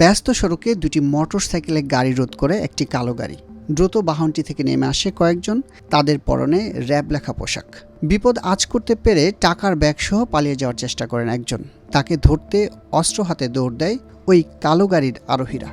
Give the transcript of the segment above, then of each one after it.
ব্যস্ত সড়কে দুটি মোটরসাইকেলে গাড়ি রোধ করে একটি কালো গাড়ি। দ্রুত বাহনটি থেকে নেমে আসে কয়েকজন, তাদের পরনে র্যাব লেখা পোশাক। বিপদ আঁচ করতে পেরে টাকার ব্যাগসহ পালিয়ে যাওয়ার চেষ্টা করেন একজন। তাকে ধরতে অস্ত্র হাতে দৌড় দেয় ওই কালো গাড়ির আরোহীরা।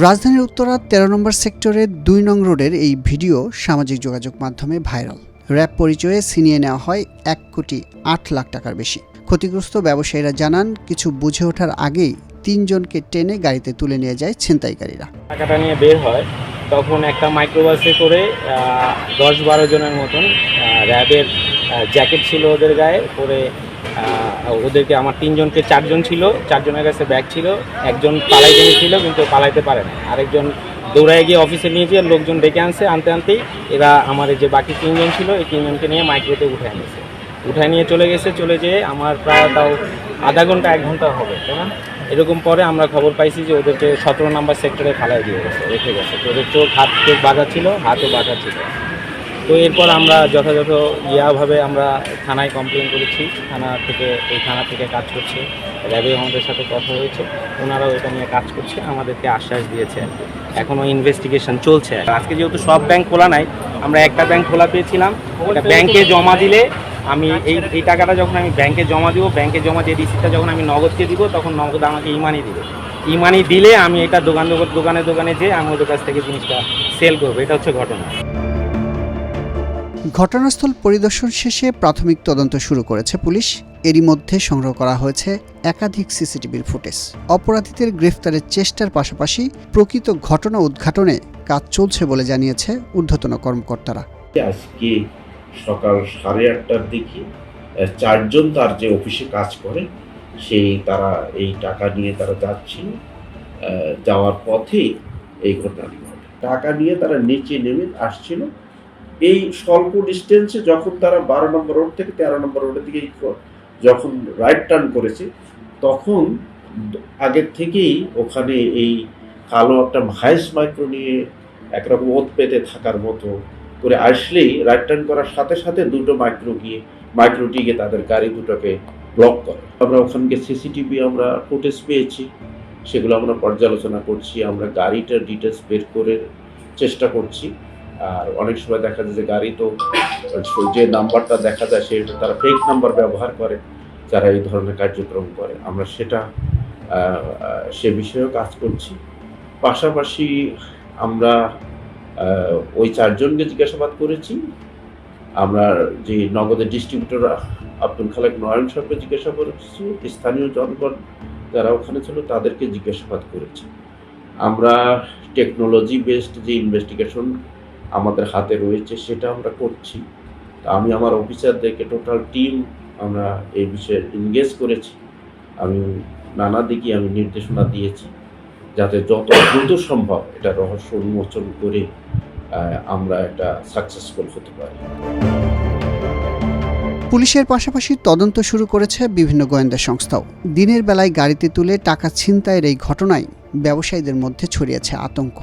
রাজধানীর উত্তরা ১৩ নম্বর সেক্টরের ২ নং রোডের এই ভিডিও সামাজিক যোগাযোগ মাধ্যমে ভাইরাল। র্যাব পরিচয়ে ছিনিয়ে নেওয়া হয় ১,৮,০০,০০০ টাকার বেশি। ক্ষতিগ্রস্ত ব্যবসায়ীরা জানান, কিছু বুঝে ওঠার আগেই ৩ জনকে টেনে গাড়িতে তুলে নিয়ে যায় ছিনতাইকারীরা। টাকাটা নিয়ে বের হয়, তখন একটা মাইক্রোবাসে করে ১০-১২ জনের মতন র্যাবের জ্যাকেট ছিল ওদের গায়ে পরে ওদেরকে আমার ৩ জনকে ৪ জন ছিল, ৪ জনের কাছে ব্যাগ ছিল। একজন পালাইতে ছিল কিন্তু পালাইতে পারে না, আরেকজন দৌড়ায় গিয়ে অফিসে নিয়ে গিয়ে লোকজন ডেকে আনতেই এরা আমার যে বাকি ৩ জন ছিল এই ৩ জনকে নিয়ে মাইক্রোতে উঠায় নিয়ে চলে যেয়ে আমার প্রায় তাও আধা ঘন্টা ১ ঘন্টা হবে, তাই না? এরকম পরে আমরা খবর পাইছি যে ওদেরকে ১৭ নম্বর সেক্টরে ফালাই দিয়ে রেখে গেছে। ওদের চোখ হাতও বাঁধা ছিল। তো এরপর আমরা যথাযথ ভাবে আমরা থানায় কমপ্লেন করেছি। থানা থেকে কাজ করছে, র্যাবে আমাদের সাথে কথা হয়েছে, ওনারাও এটা নিয়ে কাজ করছে, আমাদেরকে আশ্বাস দিয়েছে। এখনও ইনভেস্টিগেশন চলছে। আজকে যেহেতু সব ব্যাংক খোলা নাই, আমরা একটা ব্যাংক খোলা পেয়েছিলাম, এটা ব্যাংকে জমা দিলে আমি এই টাকাটা যখন আমি ব্যাংকে জমা দিব, ব্যাংকে জমা দিয়ে রিসিপ্টটা যখন আমি নগদকে দিব, তখন নগদ আমাকে ইমানি দিলে আমি এটা দোকানে যেয়ে আমি ওদের কাছ থেকে জিনিসটা সেল করবো। এটা হচ্ছে ঘটনা। ঘটনাস্থল পরিদর্শন শেষে প্রাথমিক তদন্ত শুরু করেছে পুলিশ। এরই মধ্যে সংগ্রহ করা হয়েছে একাধিক সিসিটিভির ফুটেজ। অপরাধীদের গ্রেফতারের চেষ্টার পাশাপাশি প্রকৃত ঘটনা উদ্ঘাটনে কাজ চলছে বলে জানিয়েছে ঊর্ধ্বতন কর্মকর্তারা। আজকে সকাল 8:30টার দিকে 4 জন তার যে অফিসে কাজ করে তারা এই টাকা নিয়ে তারা যাচ্ছিল, যাওয়ার পথে এই ঘটনাটি ঘটে। টাকা নিয়ে তারা নিচে নেমে আসছিল। এই স্বল্প ডিস্টেন্সে যখন তারা 12 নম্বর রোড থেকে 13 নম্বর রোডের দিকে যখন রাইট টার্ন করেছে, তখন আগের থেকেই ওখানে এই কালো একটা ভাইস মাইক্রো নিয়ে একরকম ওত পেতে থাকার মতো করে আসলেই রাইট টার্ন করার সাথে সাথে দুটো মাইক্রোটি গিয়ে তাদের গাড়ি দুটোকে ব্লক করে। আমরা ওখানকে সিসিটিভি আমরা ফুটেজ পেয়েছি, সেগুলো আমরা পর্যালোচনা করছি। আমরা গাড়িটার ডিটেলস বের করে চেষ্টা করছি। আর অনেক সময় দেখা যায় যে গাড়ি তো যে নাম্বারটা দেখা যায় সেটা তারা ফেক নাম্বার ব্যবহার করে যারা এই ধরনের কার্যক্রম করে। আমরা সে বিষয়েও কাজ করছি। পাশাপাশি আমরা ওই 4 জনকে জিজ্ঞাসাবাদ করেছি। আমরা যে নগদের ডিস্ট্রিবিউটর আব্দুল খালেক নয়ন সাহেবকে জিজ্ঞাসা করেছি, স্থানীয় জনগণ যারা ওখানে ছিল তাদেরকে জিজ্ঞাসাবাদ করেছি। আমরা টেকনোলজি বেসড যে ইনভেস্টিগেশন আমাদের হাতে রয়েছে সেটা আমরা করছি। আমি আমার অফিসারদেরকে টোটাল টিম আমরা এই বিষয়ে এনগেজ করেছি। আমি নানা দিকে নির্দেশনা দিয়েছি যাতে যত দ্রুত সম্ভব এটা রহস্য উন্মোচন করে আমরা এটা সাকসেসফুল হতে পারি। পুলিশের পাশাপাশি তদন্ত শুরু করেছে বিভিন্ন গোয়েন্দা সংস্থাও। দিনের বেলায় গাড়িতে তুলে টাকা ছিনতাইয়ের এই ঘটনায় ব্যবসায়ীদের মধ্যে ছড়িয়েছে আতঙ্ক।